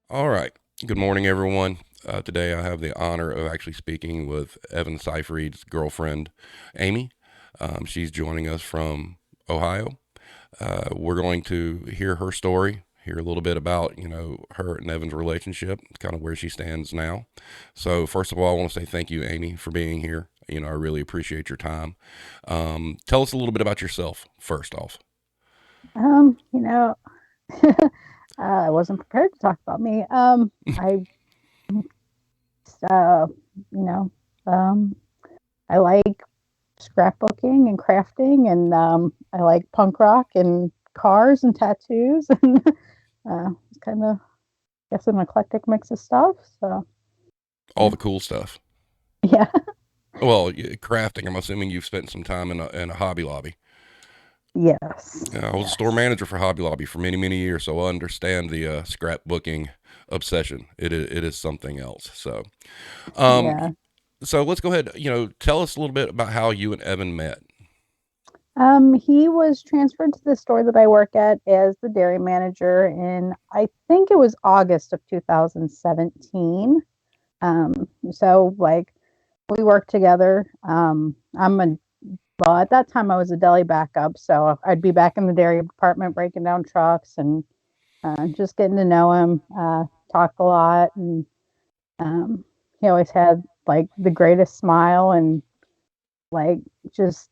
All right. Good morning, everyone. Today I have the honor of actually speaking with Evan Seyfried's girlfriend, Amy. She's joining us from Ohio. We're going to hear her story, hear a little bit about, her and Evan's relationship, kind of where she stands now. So, first of all, I want to say thank you, Amy, for being here. I really appreciate your time. Tell us a little bit about yourself, first off. Um, you know, I wasn't prepared to talk about me. I, uh, you know, um, I like scrapbooking and crafting, and I like punk rock and cars and tattoos, and it's kind of, guess, an eclectic mix of stuff. So, All yeah, the cool stuff. yeah, Well, crafting, I'm assuming you've spent some time in a Hobby Lobby. yes, I was a store yes, manager for Hobby Lobby for many, many years, so I understand the scrapbooking obsession. It is something else. Um, yeah. so let's go ahead. Tell us a little bit about how you and Evan met. He was transferred to the store that I work at as the dairy manager in, I think it was August of 2017. Um, so like we worked together. Well, at that time I was a deli backup, so I'd be back in the dairy department breaking down trucks and just getting to know him, talk a lot, and um, he always had like the greatest smile and like just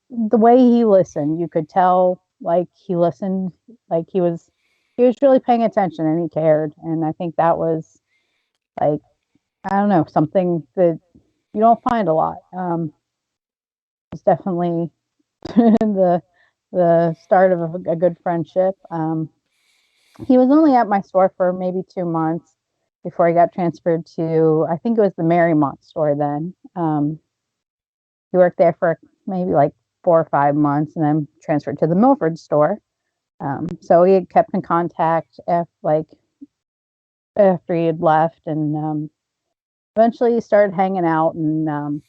the way he listened, you could tell like he listened, like he was really paying attention and he cared, and I think that was like, I don't know, something that you don't find a lot. It's definitely the start of a good friendship. He was only at my store for maybe 2 months before he got transferred to, I think it was the Marymount store then. He worked there for maybe like 4 or 5 months and then transferred to the Milford store. So he had kept in contact after he had left, and eventually he started hanging out and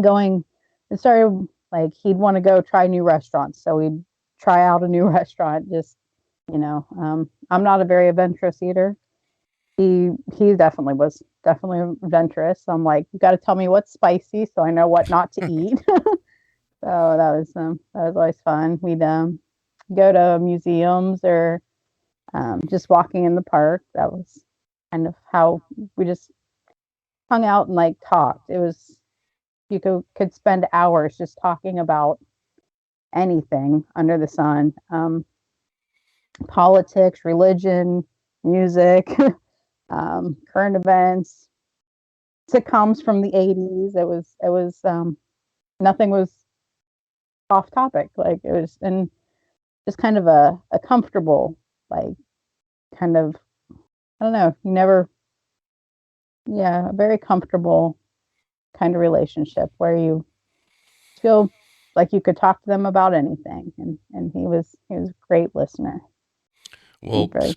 going. It started like he'd want to go try new restaurants, so we'd try out a new restaurant. Just I'm not a very adventurous eater. He definitely was definitely adventurous. So I'm like, you got to tell me what's spicy so I know what not to eat. So that was always fun. We'd go to museums or just walking in the park. That was kind of how we just hung out and like talked. It was, you could spend hours just talking about anything under the sun. Politics, religion, music, current events, sitcoms from the 80s. It was nothing was off topic. Like it was, and just kind of a comfortable, like, kind of, I don't know, you never, yeah, a very comfortable kind of relationship where you feel like you could talk to them about anything. And he was a great listener. Well, Very,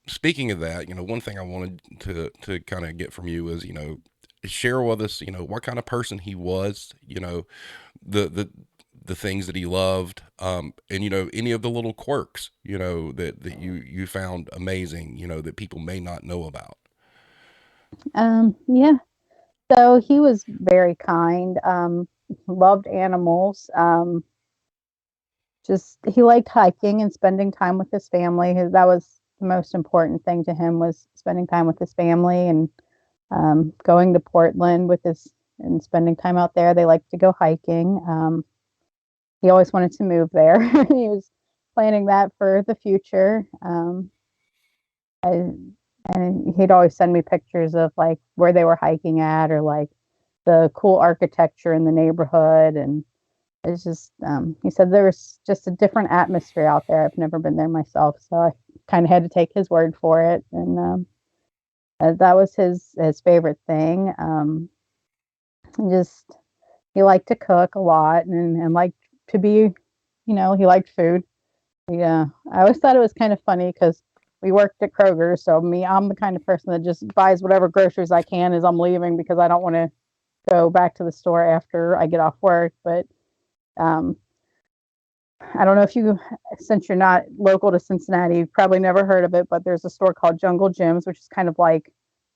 speaking of that, one thing I wanted to kind of get from you is, share with us, what kind of person he was, the things that he loved, and any of the little quirks, that you found amazing, that people may not know about. yeah. So he was very kind, loved animals. Just he liked hiking and spending time with his family. That was the most important thing to him, was spending time with his family, and going to Portland with his and spending time out there. They liked to go hiking. He always wanted to move there. He was planning that for the future. I, and he'd always send me pictures of like where they were hiking at, or like the cool architecture in the neighborhood. And it's just, he said there was just a different atmosphere out there. I've never been there myself, so I kind of had to take his word for it. And that was his favorite thing. Just, he liked to cook a lot, and liked to be, he liked food. Yeah, I always thought it was kind of funny because we worked at Kroger, so I'm the kind of person that just buys whatever groceries I can as I'm leaving, because I don't want to go back to the store after I get off work. But um, I don't know if you, since you're not local to Cincinnati, you've probably never heard of it, but there's a store called Jungle Gyms, which is kind of like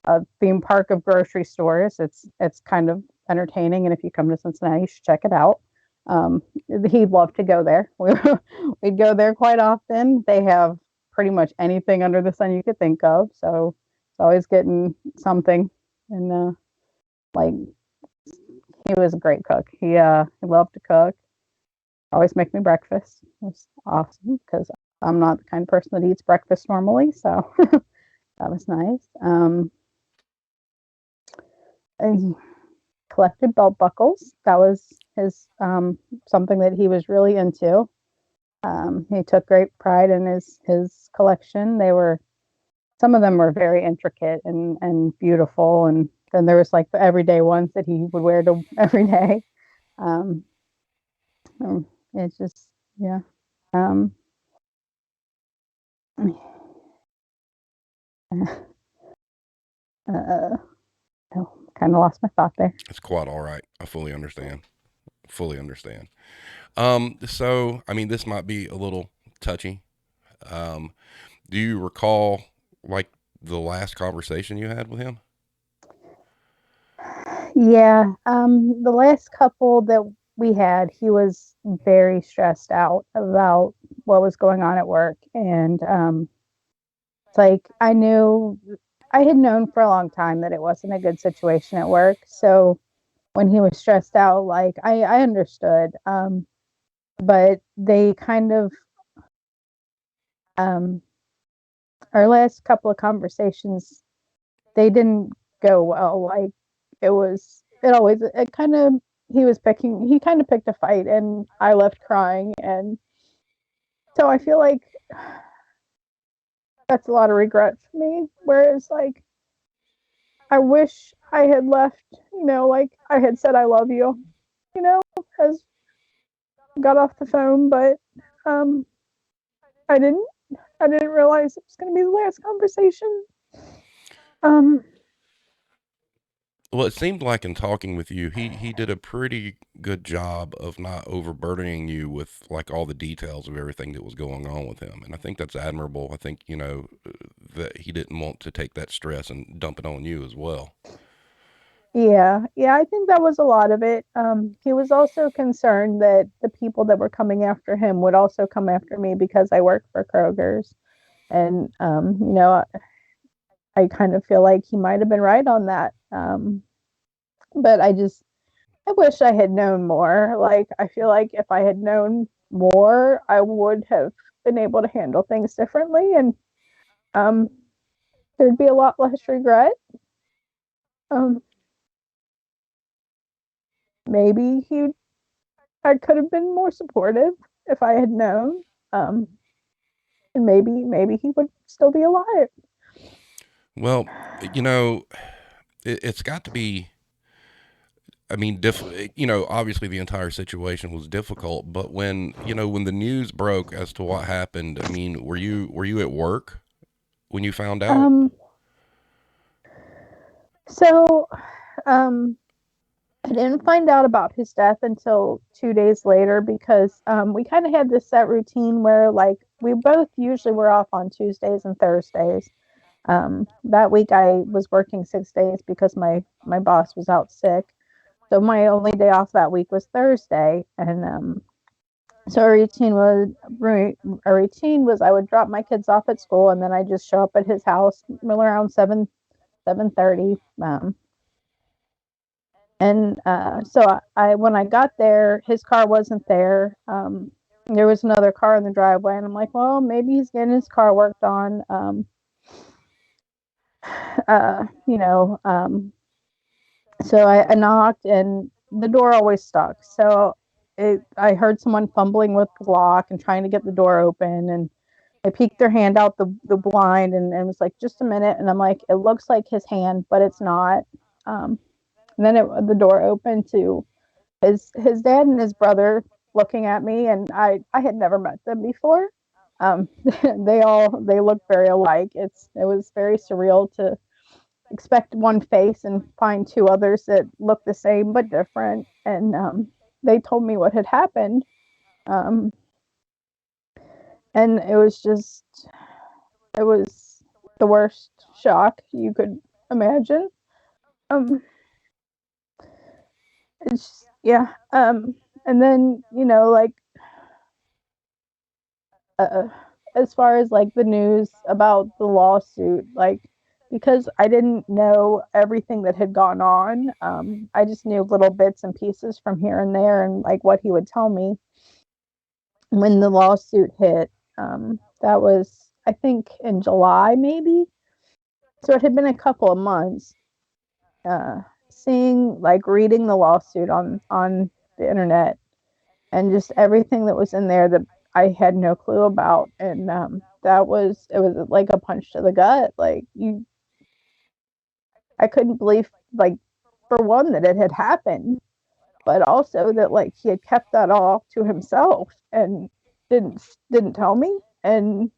a theme park of grocery stores. It's kind of entertaining, and if you come to Cincinnati, you should check it out. Um, he'd love to go there. We'd go there quite often. They have pretty much anything under the sun you could think of, so it's always getting something. And like he was a great cook. He loved to cook, always make me breakfast. It was awesome because I'm not the kind of person that eats breakfast normally. So that was nice. And he collected belt buckles. That was his something that he was really into. He took great pride in his collection. They were some of them were very intricate and beautiful, and then there was like the everyday ones that he would wear to every day. Um, it's just yeah. Um, Uh, oh, kind of lost my thought there. It's quite all right. I fully understand. Fully understand. So I mean, this might be a little touchy. Um, do you recall like the last conversation you had with him? Yeah, the last couple that we had, he was very stressed out about what was going on at work, and it's like I had known for a long time that it wasn't a good situation at work. So when he was stressed out, like I understood, but they kind of um, our last couple of conversations they didn't go well. Like it always, it kind of, he kind of picked a fight and I left crying. And so I feel like that's a lot of regret for me. Whereas, like, I wish I had left, like I had said, I love you, as got off the phone, but um, I didn't. I didn't realize it was going to be the last conversation. Um, Well, it seemed like in talking with you, he did a pretty good job of not overburdening you with like all the details of everything that was going on with him, and I think that's admirable. I think that he didn't want to take that stress and dump it on you as well. Yeah, yeah, I think that was a lot of it. He was also concerned that the people that were coming after him would also come after me because I work for Kroger's. And, I kind of feel like he might have been right on that. But I wish I had known more. Like, I feel like if I had known more, I would have been able to handle things differently. And um, there'd be a lot less regret. Um, maybe I could have been more supportive if I had known. Um, and maybe he would still be alive. Well, you know, it's got to be. I mean, obviously the entire situation was difficult, but when the news broke as to what happened, I mean, were you at work when you found out? Um, so um, I didn't find out about his death until 2 days later because we kind of had this set routine where like we both usually were off on Tuesdays and Thursdays. That week I was working 6 days because my boss was out sick. So my only day off that week was Thursday, and so our routine was I would drop my kids off at school, and then I just show up at his house around 7:30. And so I when I got there, his car wasn't there. There was another car in the driveway, and I'm like, well, maybe he's getting his car worked on. Uh, you know, so I knocked, and the door always stuck. So I heard someone fumbling with the lock and trying to get the door open, and they peeked their hand out the blind, and was like, just a minute. And I'm like, it looks like his hand, but it's not. Um, and then the door opened to his dad and his brother looking at me, and I had never met them before. Um, they look very alike. It was very surreal to expect one face and find two others that look the same but different. And they told me what had happened. Um, And it was the worst shock you could imagine. Um, it's yeah. And then uh, as far as like the news about the lawsuit, like because I didn't know everything that had gone on, I just knew little bits and pieces from here and there, and like what he would tell me when the lawsuit hit. That was, I think, in July, maybe. So it had been a couple of months. Uh, Seeing, like, reading the lawsuit on the internet, and just everything that was in there that I had no clue about, and that was it was like a punch to the gut. Like, I couldn't believe, like, for one, that it had happened, but also that, like, he had kept that all to himself and didn't tell me. And,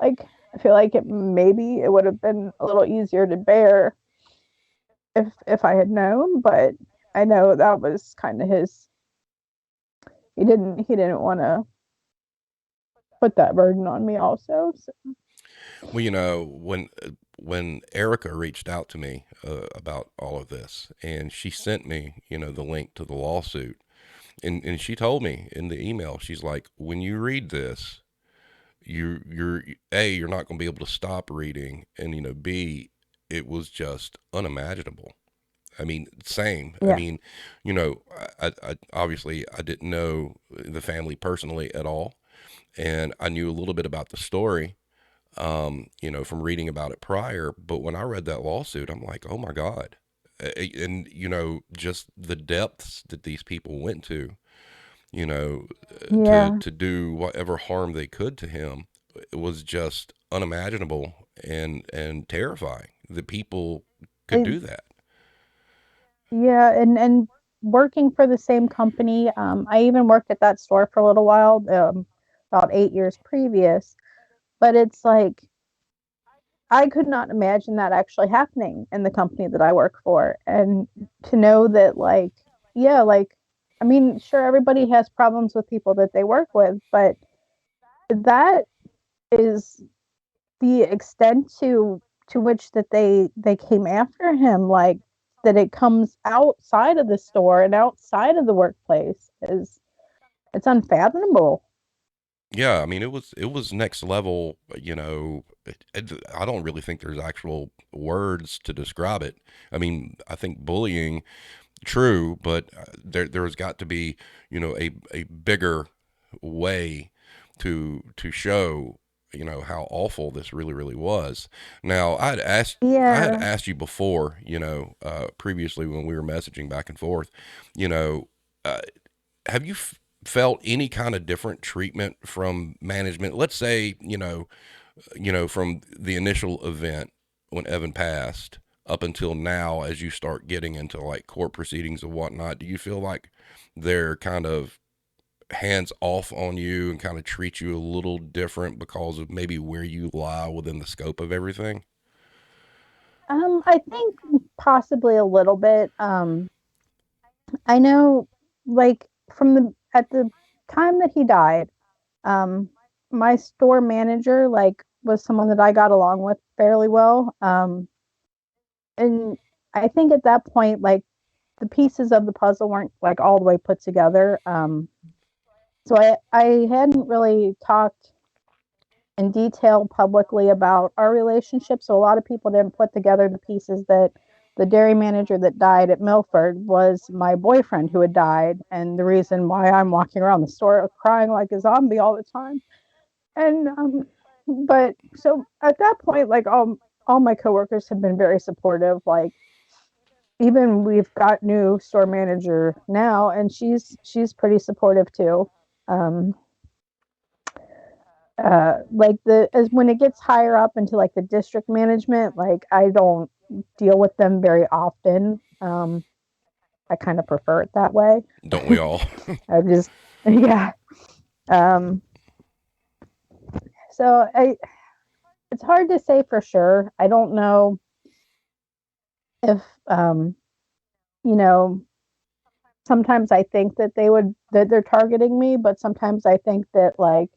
like, I feel like it would have been a little easier to bear if I had known, but I know that was kind of his. He didn't want to put that burden on me also. So. Well, when Erica reached out to me about all of this, and she sent me, the link to the lawsuit, and she told me in the email, she's like, when you read this, you're not going to be able to stop reading, and B, it was just unimaginable. I mean, same. I Yeah. mean, I obviously I didn't know the family personally at all, and I knew a little bit about the story, from reading about it prior. But when I read that lawsuit, I'm like, oh my God. And, just the depths that these people went to, you know, Yeah. to do whatever harm they could to him, it was just unimaginable and terrifying that people could It, do that. yeah, and working for the same company, I even worked at that store for a little while, about 8 years previous. But it's like I could not imagine that actually happening in the company that I work for. And to know that, like, yeah, like, I mean, sure, everybody has problems with people that they work with, but that is the extent to which that they came after him, like, that it comes outside of the store and outside of the workplace, is it's unfathomable. Yeah, I mean, it was next level. I don't really think there's actual words to describe it. I mean, I think bullying, true, but there's got to be, a bigger way to show, how awful this really was. Now, I had Yeah. asked you before, previously when we were messaging back and forth, you know, uh, have you felt any kind of different treatment from management? Let's say, from the initial event when Evan passed up until now, as you start getting into like court proceedings and whatnot, do you feel like they're kind of hands off on you and kind of treat you a little different because of maybe where you lie within the scope of everything? I think possibly a little bit. I know, like, from the at the time that he died, um, my store manager, like, was someone that I got along with fairly well. And I think at that point, like, the pieces of the puzzle weren't, like, all the way put together. So I hadn't really talked in detail publicly about our relationship. So a lot of people didn't put together the pieces that the dairy manager that died at Milford was my boyfriend who had died, and the reason why I'm walking around the store crying like a zombie all the time. And but so at that point, like, all my coworkers have been very supportive. Like, even we've got new store manager now, and she's pretty supportive too. Um, like, the as when it gets higher up into, like, the district management, like, I don't deal with them very often. I kind of prefer it that way. Don't we all? I just yeah. Um, so I It's hard to say for sure. I don't know if you know, sometimes I think that they're targeting me, but sometimes I think that, like,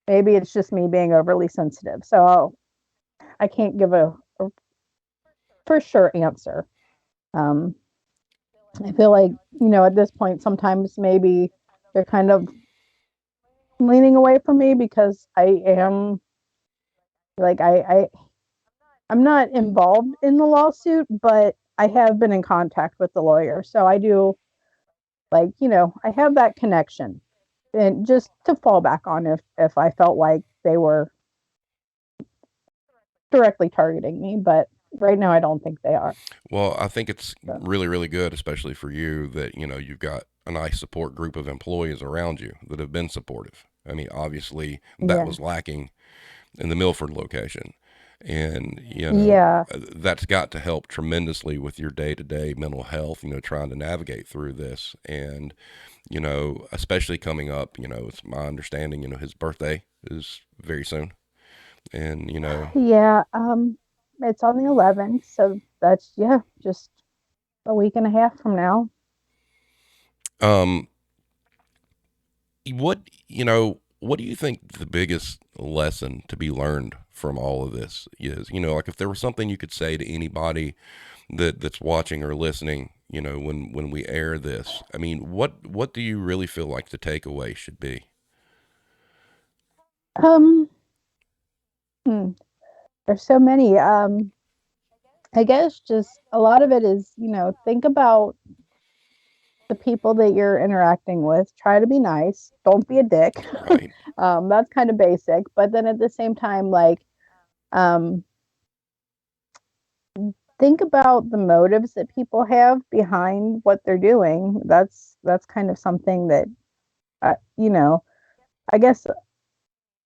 maybe it's just me being overly sensitive. So I can't give a for sure answer. Um, I feel like, at this point, sometimes maybe they're kind of leaning away from me because I am like, I'm not involved in the lawsuit, but I have been in contact with the lawyer. So I do, like, I have that connection and just to fall back on if I felt like they were directly targeting me. But right now, I don't think they are. Well, I think it's So, really, really good, especially for you, that you've got a nice support group of employees around you that have been supportive. I mean, obviously that yeah. was lacking in the Milford location, and Yeah. that's got to help tremendously with your day-to-day mental health. Trying to navigate through this, and especially coming up. It's my understanding. His birthday is very soon, and Yeah. It's on the 11th. So that's, yeah, just a week and a half from now. um, what do you think the biggest lesson to be learned from all of this is? Like if there was something you could say to anybody that's watching or listening, when we air this, I mean, what do you really feel like the takeaway should be? Um, hmm, there's so many. I guess just a lot of it is, think about the people that you're interacting with. Try to be nice. Don't be a dick. Right. That's kind of basic. But then at the same time, like, um, think about the motives that people have behind what they're doing. That's kind of something that, I guess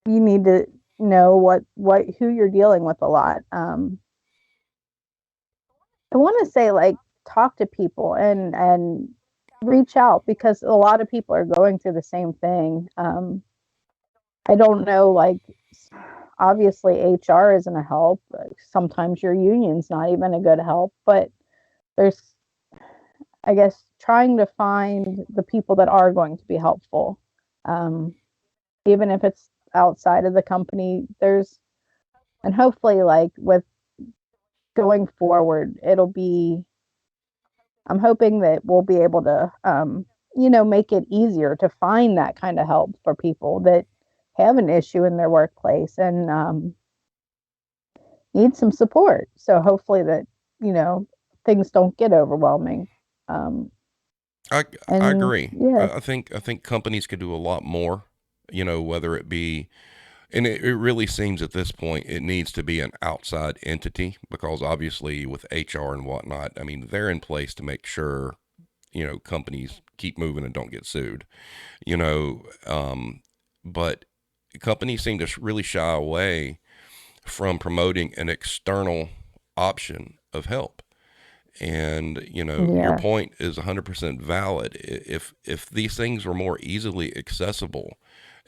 you need to know what who you're dealing with a lot. I want to say, like, talk to people and reach out because a lot of people are going through the same thing. I don't know, like, obviously HR isn't a help. Sometimes your union's not even a good help, but there's, I guess, trying to find the people that are going to be helpful. Um, Even if it's outside of the company, and hopefully, like, with going forward, I'm hoping that we'll be able to, make it easier to find that kind of help for people that have an issue in their workplace and need some support. So hopefully that, you know, things don't get overwhelming. Um, I and agree. yeah, I think companies could do a lot more, whether it be, and it really seems at this point it needs to be an outside entity, because obviously with HR and whatnot, I mean, they're in place to make sure, companies keep moving and don't get sued, you know, but companies seem to really shy away from promoting an external option of help. And your yeah, point is 100% valid. If these things were more easily accessible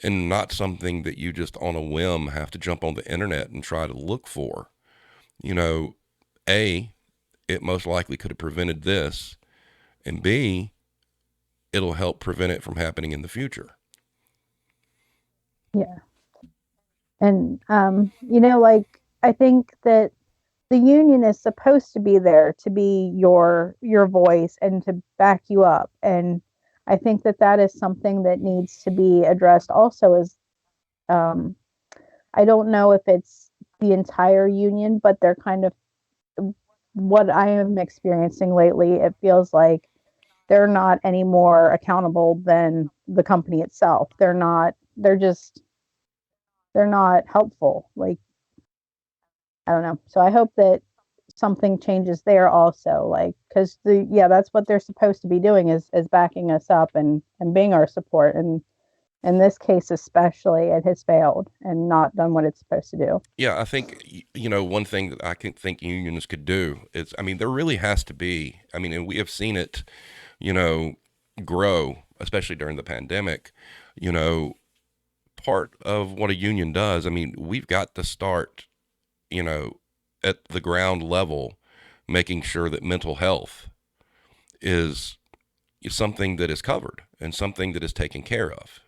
and not something that you just on a whim have to jump on the internet and try to look for, you know, A, it most likely could have prevented this, and B, it'll help prevent it from happening in the future. yeah. And, like, I think that the union is supposed to be there to be your voice and to back you up. And I think that that is something that needs to be addressed also is, um, I don't know if it's the entire union, but they're kind of what I am experiencing lately. It feels like they're not any more accountable than the company itself. They're not helpful. Like, I don't know. So I hope that something changes there also, like, because that's what they're supposed to be doing is backing us up and being our support. And in this case especially, it has failed and not done what it's supposed to do. Yeah, I think one thing that I can think unions could do is, I mean, there really has to be. I mean, and we have seen it, you know, grow, especially during the pandemic. You know, part of what a union does. I mean, we've got to start, you know, at the ground level, making sure that mental health is something that is covered. and something that is taken care of.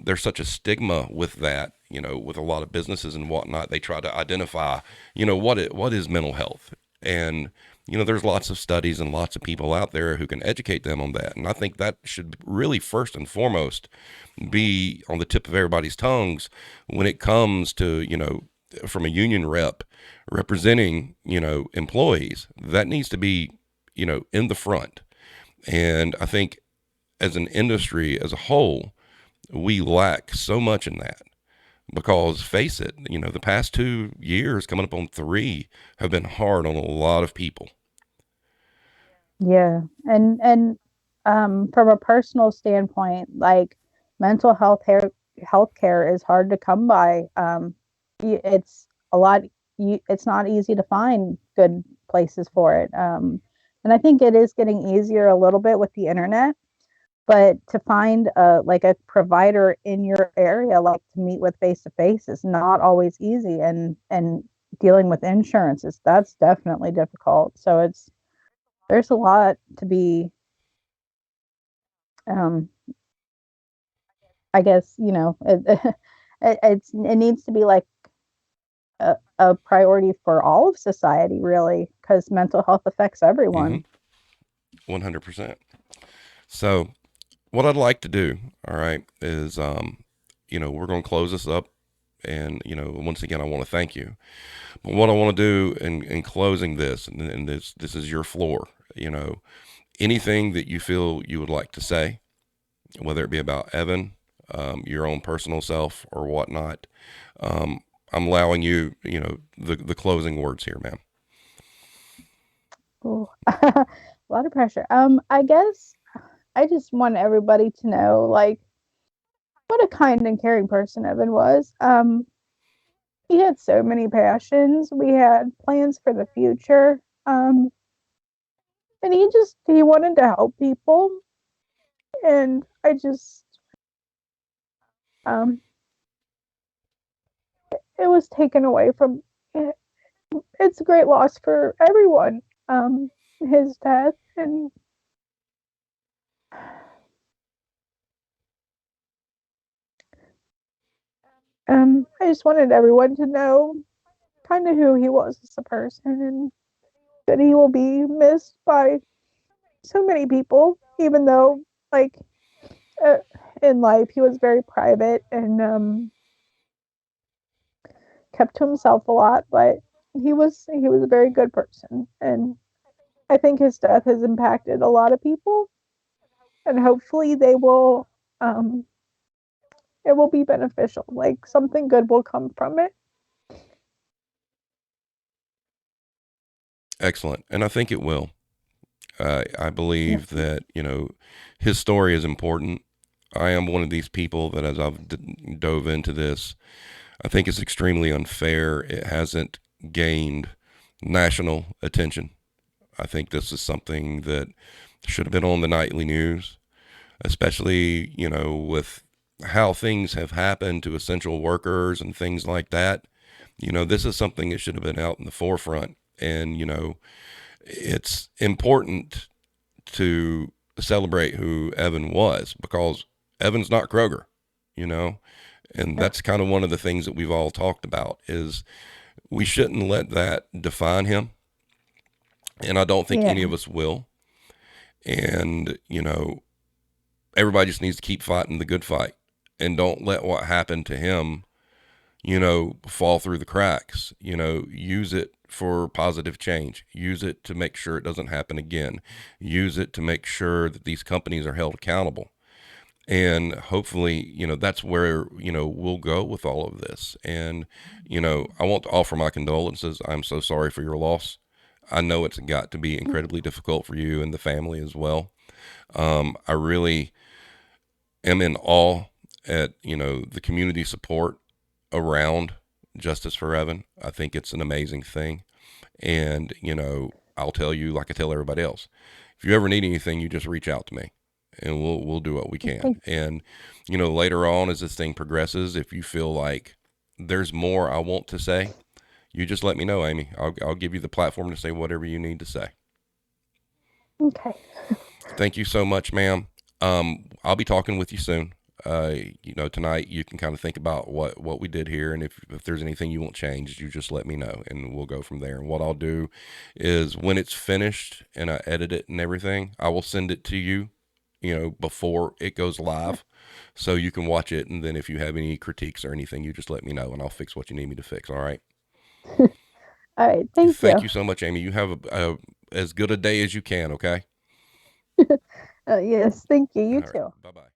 There's such a stigma with that. With a lot of businesses and whatnot, they try to identify, what is mental health, and there's lots of studies and lots of people out there who can educate them on that. And I think that should really first and foremost be on the tip of everybody's tongues when it comes to, from a union rep representing, employees. That needs to be, in the front. And I think as an industry as a whole, we lack so much in that because face it, the past 2 years, coming up on three, have been hard on a lot of people. Yeah. And from a personal standpoint, like mental health care is hard to come by. It's a lot it's not easy to find good places for it. And I think it is getting easier a little bit with the internet, but to find a provider in your area, like to meet with face to face, is not always easy. And dealing with insurances, that's definitely difficult. So there's a lot to be, um, I guess, it needs to be like a priority for all of society, really, because mental health affects Mm-hmm. everyone. 100%. So what I'd like to do, all right, is, we're going to close this up. And, once again, I want to thank you. But what I want to do in closing this, and this is your floor, anything that you feel you would like to say, whether it be about Evan, your own personal self, or whatnot. I'm allowing you, the closing words here, ma'am. Ooh. A lot of pressure. I guess I just want everybody to know, like, what a kind and caring person Evan was. He had so many passions. We had plans for the future. And he wanted to help people. And um, it was taken away from. It's a great loss for everyone. His death, and I just wanted everyone to know kind of who he was as a person, and that he will be missed by so many people, even though, like, uh, in life he was very private and kept to himself a lot, but he was a very good person, and I think his death has impacted a lot of people, and hopefully um it will be beneficial, like something good will come from it. Excellent. And I think it will. I believe that, his story is important. I am one of these people that, as I've dove into this, I think it's extremely unfair. It hasn't gained national attention. I think this is something that should have been on the nightly news, especially, with how things have happened to essential workers and things like that. This is something that should have been out in the forefront. And, it's important to celebrate who Evan was because Evan's not Kroger, you know, and Yeah. that's kind of one of the things that we've all talked about is we shouldn't let that define him. And I don't think any Yeah. of us will. And, everybody just needs to keep fighting the good fight and don't let what happened to him, fall through the cracks. Use it for positive change. Use it to make sure it doesn't happen again. Use it to make sure that these companies are held accountable. And hopefully, that's where, we'll go with all of this. And, I want to offer my condolences. I'm so sorry for your loss. I know it's got to be incredibly difficult for you and the family as well. I really am in awe at, the community support around Justice for Evan. I think it's an amazing thing. And, I'll tell you, like I tell everybody else, if you ever need anything, you just reach out to me and we'll do what we can. Thank And, later on as this thing progresses, if you feel like there's more I want to say, you just let me know, Amy. I'll give you the platform to say whatever you need to say. Okay. Thank you so much, ma'am. I'll be talking with you soon. Tonight you can kind of think about what we did here, and if there's anything you want changed, you just let me know, and we'll go from there. And what I'll do is when it's finished and I edit it and everything, I will send it to you, before it goes live, so you can watch it. And then if you have any critiques or anything, you just let me know, and I'll fix what you need me to fix. All right. All right, thank Thank you. you so much, Amy. You have as good a day as you can. Okay. Yes, thank you. You All right. too. Bye bye.